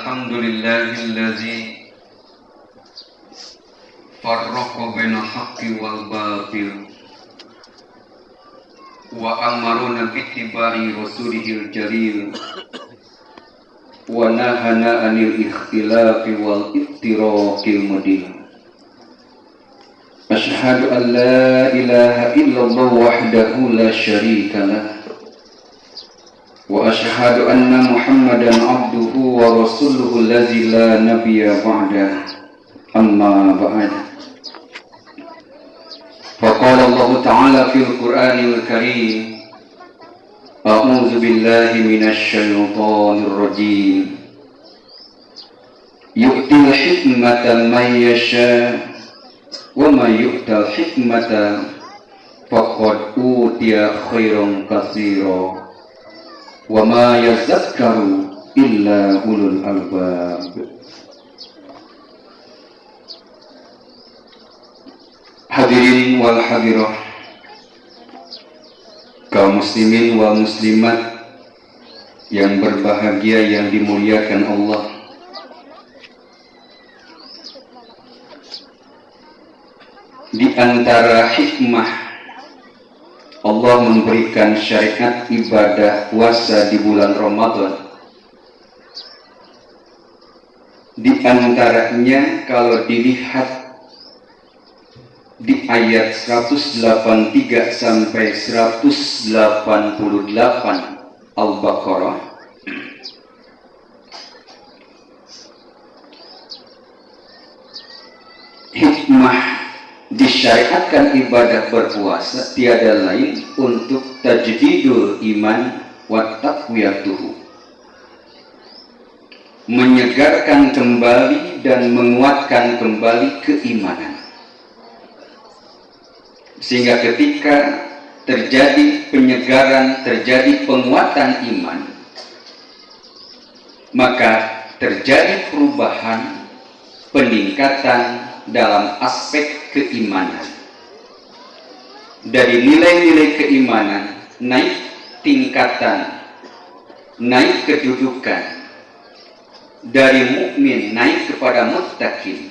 Alhamdulillahillazi farraqa bainal haqqi wal batil wa amaruna bittiba'i rasulihil jalil wa nahana anil ikhtilafi wal iftiraqil mudin. Asyhadu an la ilaha illallah wahdahu la syarika lah wa asyhadu anna Muhammadan abduhu wa rasuluhu allazi la nabiyya ba'da. Amma ba'd. Faqala Allah Ta'ala fil Qur'anil Karim, a'udzu billahi minasy syaithanir rajim. Yu'til hikmata man yasha wa may yu'tal hikmata faqad utiya khairan katsira wa ma yazakkaru illa ulul albab. Hadirin wal hadirah, kaum muslimin wal muslimat yang berbahagia, yang dimuliakan Allah. Di antara hikmah Allah memberikan syariat ibadah puasa di bulan Ramadan, di antaranya kalau dilihat di ayat 183 sampai 188 Al-Baqarah, hikmah disyariatkan ibadah berpuasa tiada lain untuk tajdidul iman wa taqwiyatuhu, menyegarkan kembali dan menguatkan kembali keimanan, sehingga ketika terjadi penyegaran, terjadi penguatan iman, maka terjadi perubahan, peningkatan dalam aspek keimanan. Dari nilai-nilai keimanan naik tingkatan, naik kedudukan, dari mukmin naik kepada muttaqin.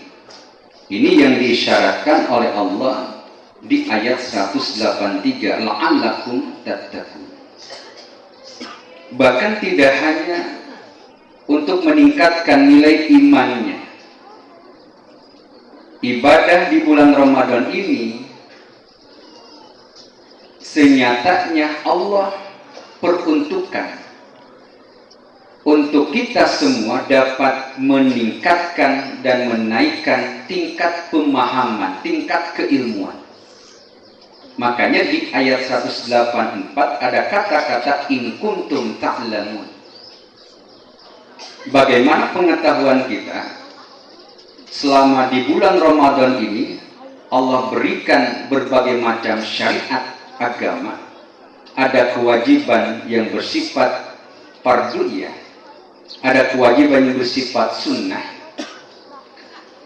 Ini yang diisyaratkan oleh Allah di ayat 183, la'allakum tattaqun. Bahkan tidak hanya untuk meningkatkan nilai imannya, ibadah di bulan Ramadan ini senyatanya Allah peruntukkan untuk kita semua dapat meningkatkan dan menaikkan tingkat pemahaman, tingkat keilmuan. Makanya di ayat 184 ada kata-kata in kuntum ta'lamun. Bagaimana pengetahuan kita selama di bulan Ramadan ini Allah berikan berbagai macam syariat agama, ada kewajiban yang bersifat fardhiyah, ada kewajiban yang bersifat sunnah.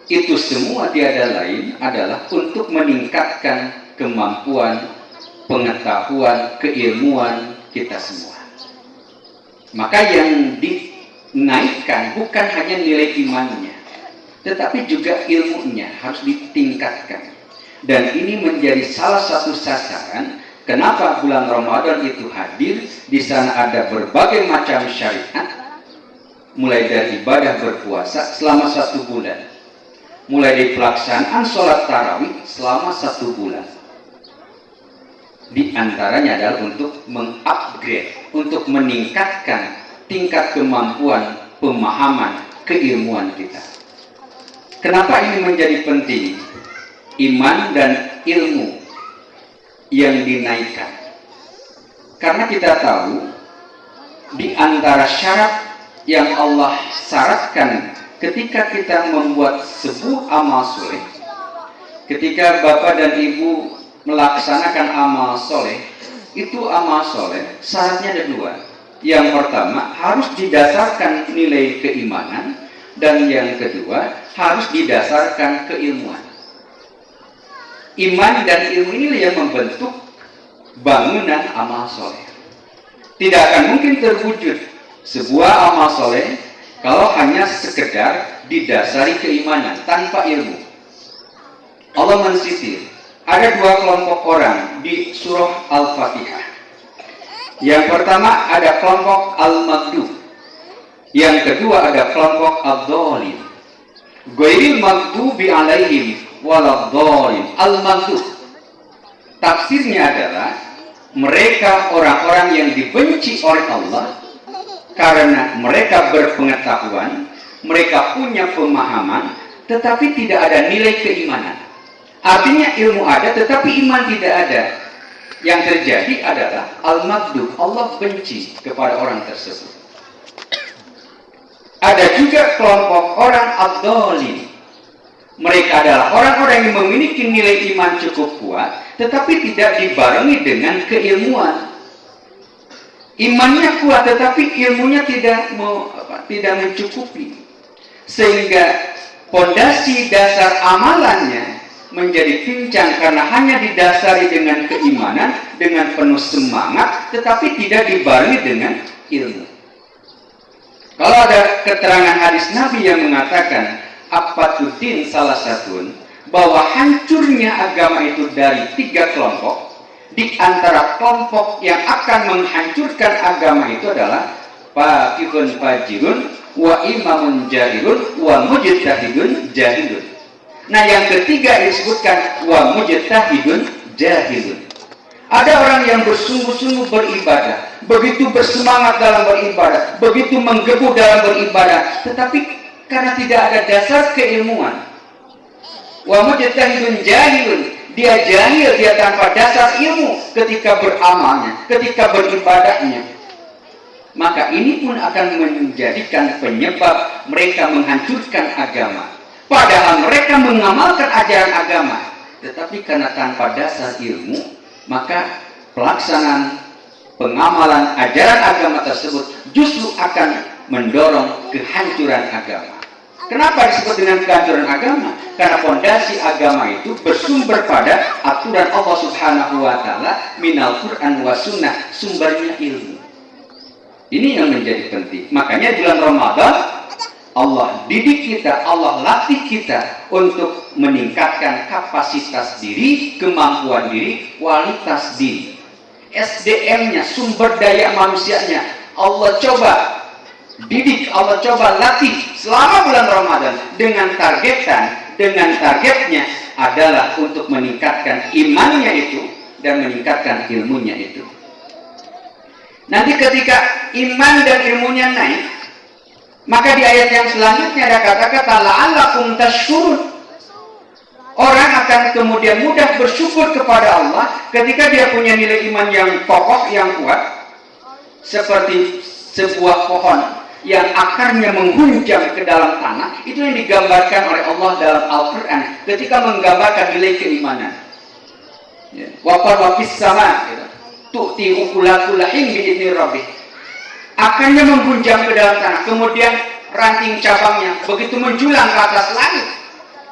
Itu semua tiada lain adalah untuk meningkatkan kemampuan, pengetahuan, keilmuan kita semua. Maka yang dinaikkan bukan hanya nilai imannya, tetapi juga ilmunya harus ditingkatkan. Dan ini menjadi salah satu sasaran kenapa bulan Ramadan itu hadir. Di sana ada berbagai macam syariat, mulai dari ibadah berpuasa selama 1 bulan, mulai dari pelaksanaan sholat tarawih selama 1 bulan. Di antaranya adalah untuk mengupgrade, untuk meningkatkan tingkat kemampuan, pemahaman, keilmuan kita. Kenapa ini menjadi penting? Iman dan ilmu yang dinaikkan. Karena kita tahu di antara syarat yang Allah syaratkan ketika kita membuat sebuah amal soleh, ketika Bapak dan Ibu melaksanakan amal soleh, itu amal soleh syaratnya ada 2. Yang pertama harus didasarkan nilai keimanan, dan yang kedua harus didasarkan keilmuan. Iman dan ilmu inilah yang membentuk bangunan amal soleh. Tidak akan mungkin terwujud sebuah amal soleh Kalau hanya sekedar didasari keimanan tanpa ilmu. Allah mensisir, ada dua kelompok orang di surah Al-Fatihah. Yang pertama ada kelompok Al-Maghdub. Yang kedua ada kelompok Ad-Dhalin. Ghairil maghdubi alaihim waladhdallin. Al-Maghdub tafsirnya adalah mereka orang-orang yang dibenci oleh Allah karena mereka berpengetahuan, mereka punya pemahaman, tetapi tidak ada nilai keimanan. Artinya ilmu ada, tetapi iman tidak ada. Yang terjadi adalah al-maghdub, Allah benci kepada orang tersebut. Ada juga kelompok orang ad-dhalin. Mereka adalah orang-orang yang memiliki nilai iman cukup kuat, tetapi tidak dibarengi dengan keilmuan. Imannya kuat, tetapi ilmunya tidak mencukupi. Sehingga pondasi dasar amalannya menjadi pincang karena hanya didasari dengan keimanan, dengan penuh semangat, tetapi tidak dibarengi dengan ilmu. Kalau ada keterangan hadis Nabi yang mengatakan apatuddin salah satu, bahwa hancurnya agama itu dari 3 kelompok. Di antara kelompok yang akan menghancurkan agama itu adalah faqihun fajirun wa imamun jahilun wa mujtahidun jahilun. Nah, yang ketiga disebutkan wa mujtahidun jahilun. Ada orang yang bersungguh-sungguh beribadah, begitu bersemangat dalam beribadah, begitu menggebu dalam beribadah, tetapi karena tidak ada dasar keilmuan. Wa mujtahidun jahilun, dia jahil, dia tanpa dasar ilmu ketika beramalnya, ketika beribadahnya. Maka ini pun akan menjadikan penyebab mereka menghancurkan agama. Padahal mereka mengamalkan ajaran agama, tetapi karena tanpa dasar ilmu, maka pelaksanaan pengamalan ajaran agama tersebut justru akan mendorong kehancuran agama. Kenapa disebut dengan kehancuran agama? Karena fondasi agama itu bersumber pada aturan Allah Subhanahu wa taala minal Quran wa sunnah, sumbernya ilmu. Ini yang menjadi penting. Makanya bulan Ramadan Allah didik kita, Allah latih kita untuk meningkatkan kapasitas diri, kemampuan diri, kualitas diri. SDM-nya, sumber daya manusianya Allah coba didik, Allah coba latih selama bulan Ramadan dengan targetnya adalah untuk meningkatkan imannya itu dan meningkatkan ilmunya itu. Nanti ketika iman dan ilmunya naik, maka di ayat yang selanjutnya ada kata-kata la'allakum tashkurun. Orang akan kemudian mudah bersyukur kepada Allah ketika dia punya nilai iman yang kokoh, yang kuat, seperti sebuah pohon yang akarnya menghunjam ke dalam tanah. Itu yang digambarkan oleh Allah dalam Al-Quran ketika menggambarkan nilai keimanan. Waqar sama tu'ti ukulakulahim bi'idni rabbih. Akarnya menghunjam ke dalam tanah, kemudian ranting cabangnya begitu menjulang ke atas langit,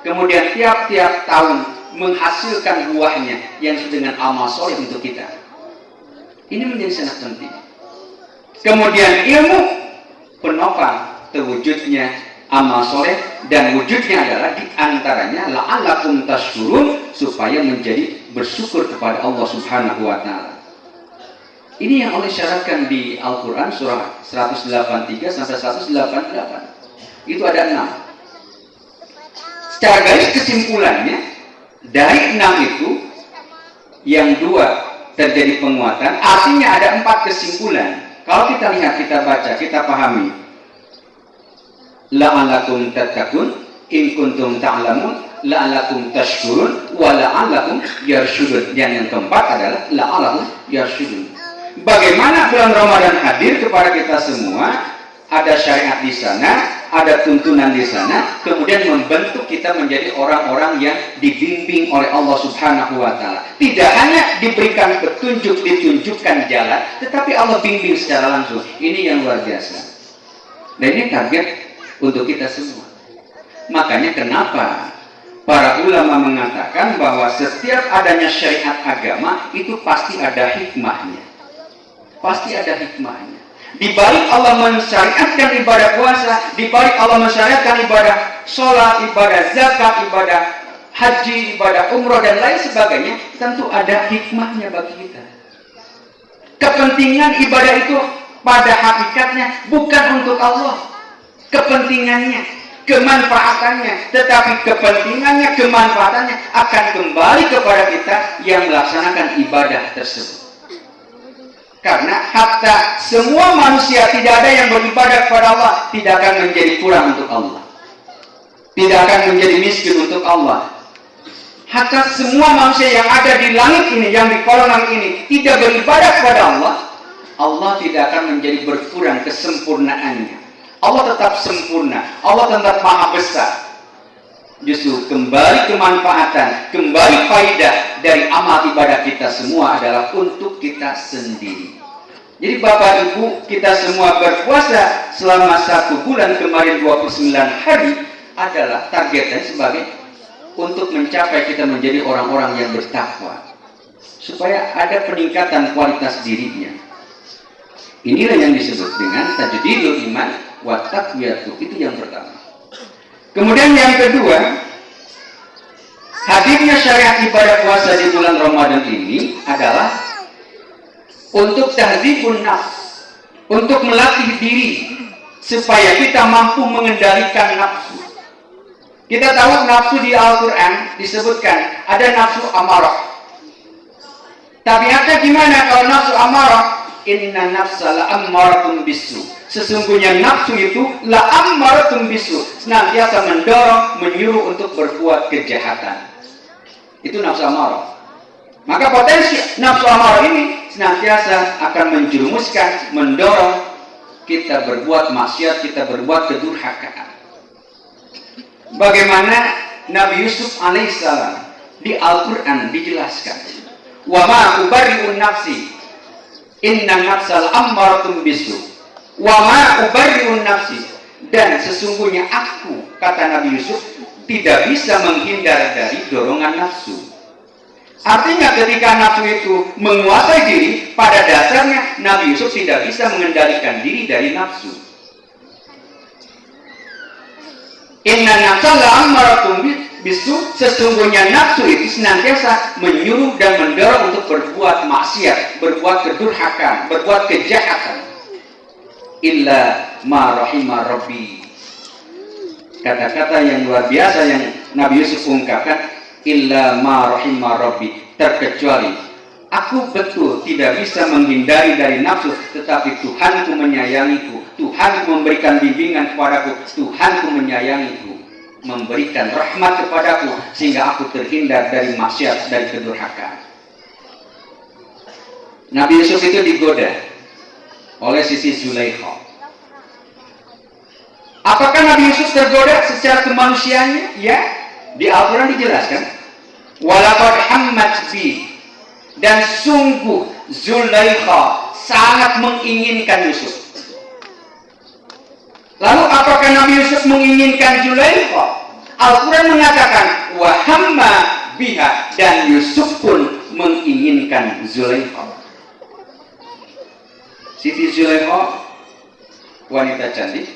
kemudian tiap-tiap tahun menghasilkan buahnya yang dengan amal soleh untuk kita. Ini menjadi sangat penting. Kemudian ilmu penopang terwujudnya amal soleh, dan wujudnya adalah diantaranya la'allakum tashkurun, supaya menjadi bersyukur kepada Allah Subhanahu wa taala. Ini yang Allah syaratkan di Al-Quran surah 183 sampai 188. Itu ada 6. Secara garis kesimpulannya, dari 6 itu yang 2 terjadi penguatan. Artinya ada 4 kesimpulan. Kalau kita lihat, kita baca, kita pahami. La'alakum tattaqun in kuntum ta'lamun, la'alakum tashkurun, wa la'alakum yarsyudun. Dan yang keempat adalah la'alakum yarsyudun. Bagaimana bulan Ramadan hadir kepada kita semua? Ada syariat di sana, ada tuntunan di sana, kemudian membentuk kita menjadi orang-orang yang dibimbing oleh Allah Subhanahu wa taala. Tidak hanya diberikan petunjuk, ditunjukkan jalan, tetapi Allah bimbing secara langsung. Ini yang luar biasa. Dan ini target untuk kita semua. Makanya kenapa para ulama mengatakan bahwa setiap adanya syariat agama itu pasti ada hikmahnya. Pasti ada hikmahnya. Di balik Allah mensyariatkan ibadah puasa, di balik Allah mensyariatkan ibadah sholat, ibadah zakat, ibadah haji, ibadah umroh dan lain sebagainya, tentu ada hikmahnya bagi kita. Kepentingan ibadah itu pada hakikatnya bukan untuk Allah. Kepentingannya, kemanfaatannya, tetapi kepentingannya, kemanfaatannya akan kembali kepada kita yang melaksanakan ibadah tersebut. Karena hatta semua manusia, tidak ada yang beribadah kepada Allah tidak akan menjadi kurang untuk Allah, tidak akan menjadi miskin untuk Allah. Hatta semua manusia yang ada di langit ini, yang di kolam langit ini tidak beribadah kepada Allah, Allah tidak akan menjadi berkurang kesempurnaannya. Allah tetap sempurna, Allah tetap maha besar. Justru kembali kemanfaatan, kembali faidah dari amal ibadah kita semua adalah untuk kita sendiri. Jadi Bapak Ibu, kita semua berpuasa selama 1 bulan kemarin 29 hari adalah targetnya sebagai untuk mencapai kita menjadi orang-orang yang bertakwa, supaya ada peningkatan kualitas dirinya. Inilah yang disebut dengan tajdidul iman wa taqwiyatu, itu yang pertama. Kemudian yang kedua, hadirnya syariat ibadah puasa di bulan Ramadan ini adalah untuk tahdzibun nafs, untuk melatih diri supaya kita mampu mengendalikan nafsu. Kita tahu nafsu di Al-Quran disebutkan ada nafsu amarah. Tabiatnya gimana kalau nafsu amarah? Inna nafsa la'ammaratun bisu. Sesungguhnya nafsu itu la'ammaratun bisu, senantiasa mendorong, menyuruh untuk berbuat kejahatan. Itu nafsu amarah. Maka potensi nafsu amarah ini senantiasa akan menjerumuskan, mendorong kita berbuat maksiat, kita berbuat kedurhakaan. Bagaimana Nabi Yusuf alaihissalam di Al-Quran dijelaskan, wa ma ubarri'un nafsi inna nafsal ammaratun bisu wa ma ubarri'un nafsi, dan sesungguhnya aku, kata Nabi Yusuf, tidak bisa menghindar dari dorongan nafsu. Artinya ketika nafsu itu menguasai diri, pada dasarnya Nabi Yusuf tidak bisa mengendalikan diri dari nafsu. Inna nafsa la'ammaratun bisu, sesungguhnya nafsu itu senantiasa menyuruh dan mendorong untuk berbuat maksiat, berbuat kedurhakaan, berbuat kejahatan. Illa ma rahimah rabbi. Kata-kata yang luar biasa yang Nabi Yusuf ungkapkan, illa ma rahimah rabbi, terkecuali aku betul tidak bisa menghindari dari nafsu, tetapi Tuhanku menyayangiku, Tuhanku memberikan bimbingan kepadaku, Tuhanku menyayangiku, memberikan rahmat kepadaku sehingga aku terhindar dari maksiat, dari kedurhakaan. Nabi Yusuf itu digoda oleh Siti Zulaikha. Apakah Nabi Yusuf tergoda secara kemanusiaannya? Ya, di Al-Quran dijelaskan, walaqad hammat bi, dan sungguh Zulaikha sangat menginginkan Yusuf. Lalu apakah Nabi Yusuf menginginkan Zulaikha? Al-Quran mengatakan wa hamma biha, dan Yusuf pun menginginkan Zulaikha. Siti Zulaikha wanita cantik,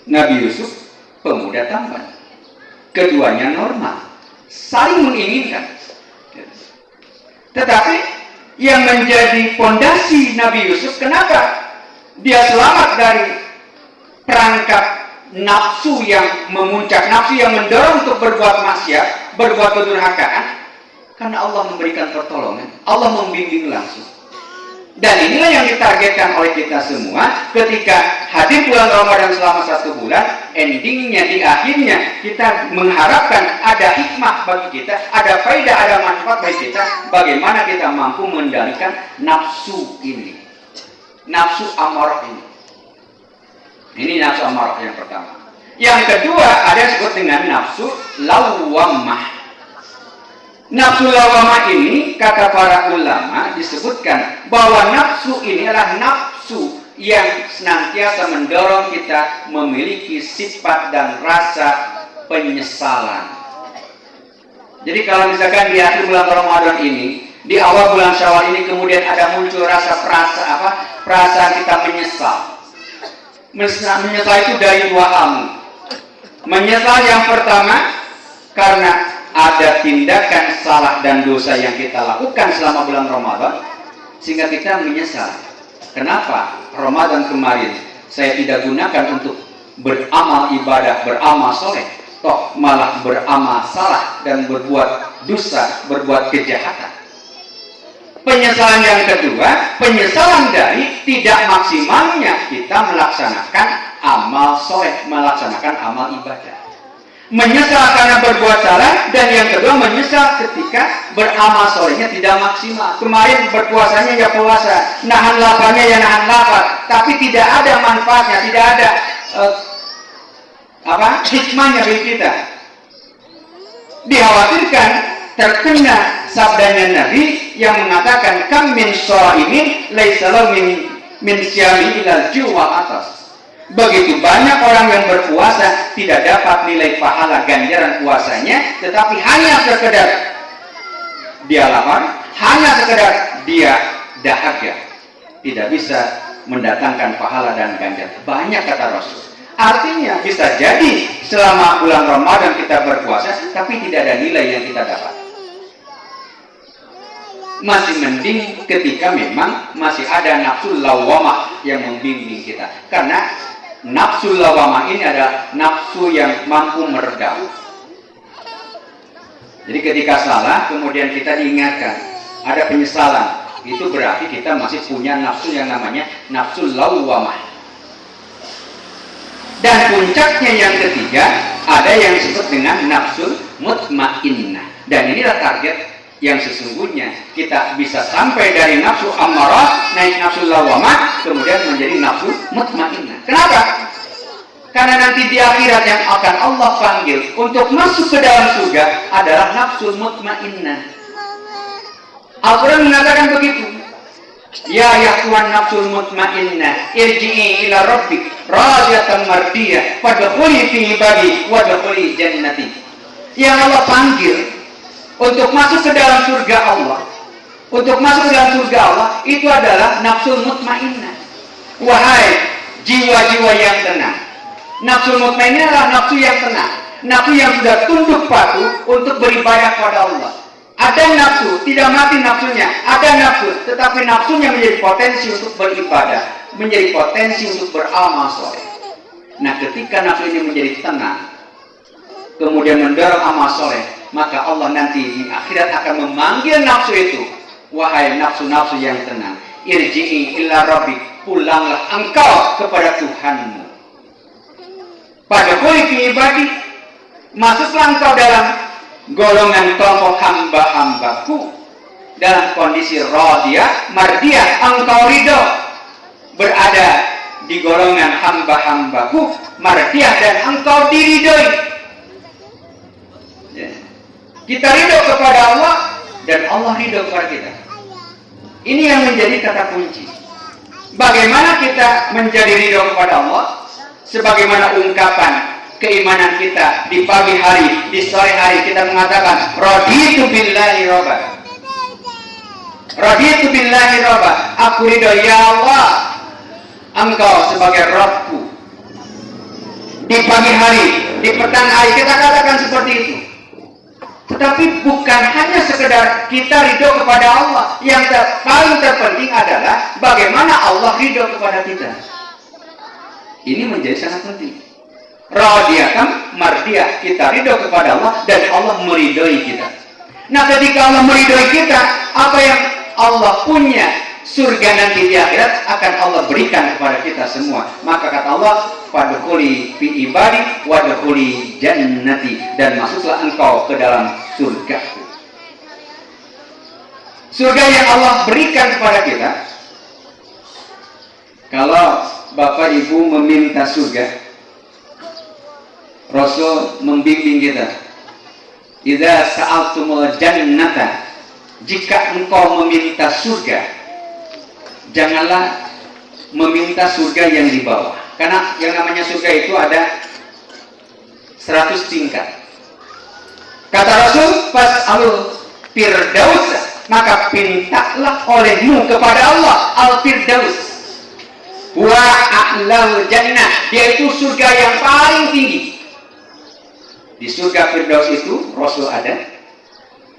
Nabi Yusuf pemuda tampan. Keduanya normal, saling menginginkan. Tetapi yang menjadi fondasi Nabi Yusuf, kenapa dia selamat dari perangkap nafsu yang memuncak, nafsu yang mendorong untuk berbuat maksiat, berbuat kedurhakaan? Karena Allah memberikan pertolongan, Allah membimbing langsung. Dan inilah yang ditargetkan oleh kita semua ketika hadir bulan Ramadan selama 1 bulan. Endingnya, di akhirnya kita mengharapkan ada hikmah bagi kita, ada faedah, ada manfaat bagi kita, bagaimana kita mampu mengendalikan nafsu ini, nafsu amarah ini. Ini nafsu amarah yang pertama. Yang kedua ada yang disebut dengan nafsu lawwamah. Nafsu lawwamah ini, kata para ulama, disebutkan bahwa nafsu ini adalah nafsu yang senantiasa mendorong kita memiliki sifat dan rasa penyesalan. Jadi kalau misalkan di akhir bulan Ramadan ini Di awal bulan Syawal ini kemudian ada muncul perasaan kita menyesal. Menyesal itu dari dua hal. Menyesal yang pertama karena ada tindakan salah dan dosa yang kita lakukan selama bulan Ramadan, sehingga kita menyesal. Kenapa Ramadan kemarin saya tidak gunakan untuk beramal ibadah, beramal soleh, toh malah beramal salah dan berbuat dosa, berbuat kejahatan. Penyesalan yang kedua, penyesalan dari tidak maksimalnya kita melaksanakan amal soleh, melaksanakan amal ibadah. Menyesal karena berbuat salah, dan yang kedua menyesal ketika beramal solehnya tidak maksimal. Kemarin berpuasanya ya puasa, nahan laparnya ya nahan lapar, tapi tidak ada manfaatnya, tidak ada hikmahnya bagi kita. Dikhawatirkan terkena sabdanya Nabi yang mengatakan kam min shaimin laisa lahu min syami ilal juwa atas. Begitu banyak orang yang berpuasa tidak dapat nilai pahala ganjaran puasanya, tetapi hanya sekedar dia lapar, hanya sekedar dia dahaga, tidak bisa mendatangkan pahala dan ganjaran. Banyak kata Rasul. Artinya bisa jadi selama bulan Ramadan kita berpuasa tapi tidak ada nilai yang kita dapat. Masih mending ketika memang masih ada nafsu lawamah yang membimbing kita. Karena nafsu lawamah ini adalah nafsu yang mampu meredam. Jadi ketika salah kemudian kita diingatkan, ada penyesalan, itu berarti kita masih punya nafsu yang namanya nafsu lawamah. Dan puncaknya yang ketiga, ada yang disebut dengan nafsu mutmainnah. Dan inilah target yang sesungguhnya kita bisa sampai dari nafsu ammarah, naik nafsu lawamah, kemudian menjadi nafsu mutmainnah. Kenapa? Karena nanti di akhirat yang akan Allah panggil untuk masuk ke dalam surga adalah nafsu mutmainnah. Al-Quran mengatakan begitu. Ya Tuhan nafsul mutmainnah, irji'i ila rabbik radiyatan mardiyah fadkhuli fi ibadi wadkhuli jannati. Yang Allah panggil untuk masuk ke dalam surga Allah, untuk masuk ke dalam surga Allah, itu adalah nafsul mutmainnah. Wahai jiwa-jiwa yang tenang, nafsul mutmainnah adalah nafsu yang tenang, nafsu yang sudah tunduk patuh untuk beribadah kepada Allah. Ada nafsu, tidak mati nafsunya, ada nafsu, tetapi nafsunya menjadi potensi untuk beribadah, menjadi potensi untuk beramal soleh. Nah, ketika nafsu ini menjadi tenang, kemudian mendorong amal soleh, maka Allah nanti di akhirat akan memanggil nafsu itu. Wahai nafsu-nafsu yang tenang, irji'i ila rabbik, pulanglah engkau kepada Tuhanmu. Pada fi ibadi, masuklah engkau dalam golongan kelompok hamba-hambaku, dalam kondisi radiyah, mardiyah, engkau ridho berada di golongan hamba-hambaku, mardiyah, dan engkau diridhoi. Kita ridho kepada Allah dan Allah ridho kepada kita. Ini yang menjadi kata kunci. Bagaimana kita menjadi ridho kepada Allah? Sebagaimana ungkapan keimanan kita di pagi hari, di sore hari kita mengatakan raditu billahi robba, raditu billahi robba, aku ridho ya Allah engkau sebagai Rabbku. Di pagi hari, di petang hari kita katakan seperti itu. Tetapi bukan hanya sekedar kita ridho kepada Allah, yang paling terpenting adalah bagaimana Allah ridho kepada kita. Ini menjadi sangat penting. Radiyatan mardiyah, kita ridho kepada Allah dan Allah meridhoi kita. Nah, ketika Allah meridhoi kita, apa yang Allah punya, surga nanti di akhirat akan Allah berikan kepada kita semua. Maka kata Allah, fadkhuli fi ibadi wadkhuli jannati, dan masuklah engkau ke dalam surgaku. Surga yang Allah berikan kepada kita. Kalau Bapak Ibu meminta surga, Rasul membimbing kita. Idza sa'altumul jannata, jika engkau meminta surga, janganlah meminta surga yang di bawah. Karena yang namanya surga itu ada 100 tingkat. Kata Rasul, fas'alul firdaus, maka mintalah olehmu kepada Allah al-firdaus wa a'lal jannah, yaitu surga yang paling tinggi. Di surga firdaus itu Rasul ada.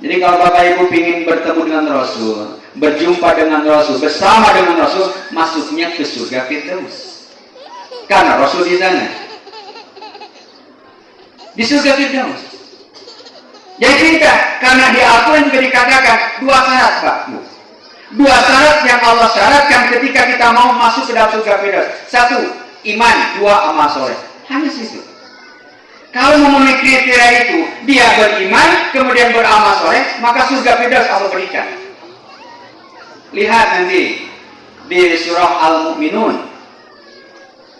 Jadi kalau Bapak Ibu ingin bertemu dengan Rasul, berjumpa dengan Rasul, bersama dengan Rasul, masuknya ke surga firdaus, karena Rasul di sana, di surga firdaus. Jadi kita, karena di Al-Quran juga dikatakan dua syarat, Pak Bu. Dua syarat yang Allah syaratkan ketika kita mau masuk ke dalam surga firdaus. Satu, iman. Dua, amal soleh. Hanya situ. Kalau memenuhi kriteria itu, dia beriman, kemudian beramal soleh, maka surga firdaus Allah berikan. Lihat nanti di surah Al-Mu'minun,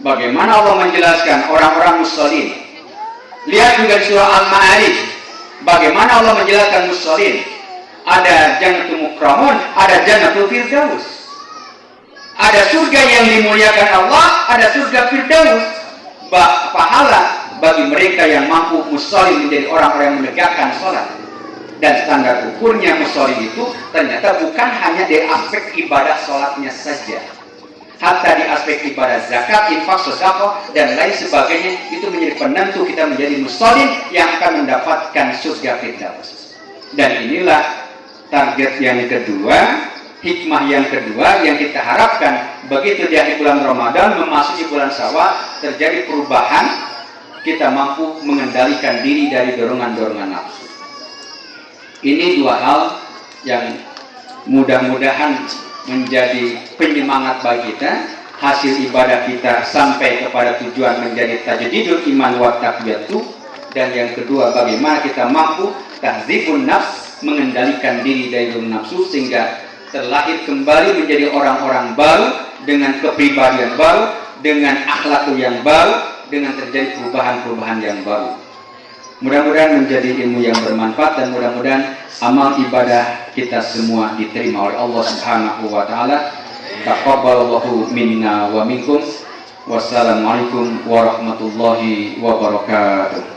bagaimana Allah menjelaskan orang-orang musholin. Lihat juga di surah Al-Ma'arij, bagaimana Allah menjelaskan musholin. Ada jannatul mukramun, ada jannatul firdaus. Ada surga yang dimuliakan Allah, ada surga firdaus. Pahala bagi mereka yang mampu musholin, menjadi orang-orang yang menegakkan sholat. Dan standar ukurnya musholin itu ternyata bukan hanya dari aspek ibadah sholatnya saja, hatta di aspek ibadah zakat, infak, sedekah dan lain sebagainya, itu menjadi penentu kita menjadi musholin yang akan mendapatkan surga firdaus. Dan inilah target yang kedua, hikmah yang kedua yang kita harapkan. Begitu di akhir bulan Ramadan memasuki bulan Syawal, terjadi perubahan, kita mampu mengendalikan diri dari dorongan-dorongan nafsu. Ini dua hal yang mudah-mudahan menjadi penyemangat bagi kita, hasil ibadah kita sampai kepada tujuan menjadi tajdidul iman wa taqwiyatu. Dan yang kedua, bagaimana kita mampu tahdzibun nafs, mengendalikan diri dari nafsu, sehingga terlahir kembali menjadi orang-orang baru, dengan kepribadian baru, dengan akhlak yang baru, dengan terjadi perubahan-perubahan yang baru. Mudah-mudahan menjadi ilmu yang bermanfaat, dan mudah-mudahan amal ibadah kita semua diterima oleh Allah Subhanahu wa taala. Taqabbalallahu minna wa minkum. Wassalamualaikum warahmatullahi wabarakatuh.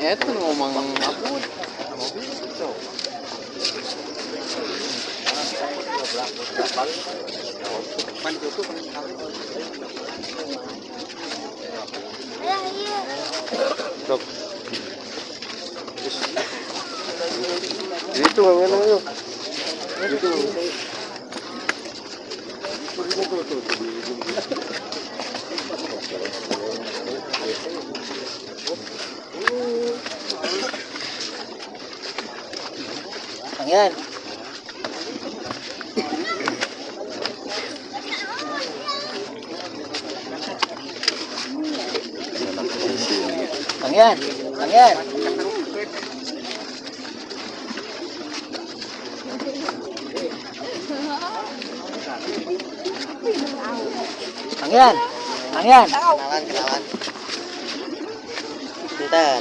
Itu ngomong apa? Mobil itu. Itu mana itu? Itu. Tangan. Tangan. Tangan. Tangan. Tangan. Kenalan. Bentar.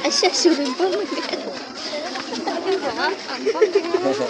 Asya suruh banget. Apa?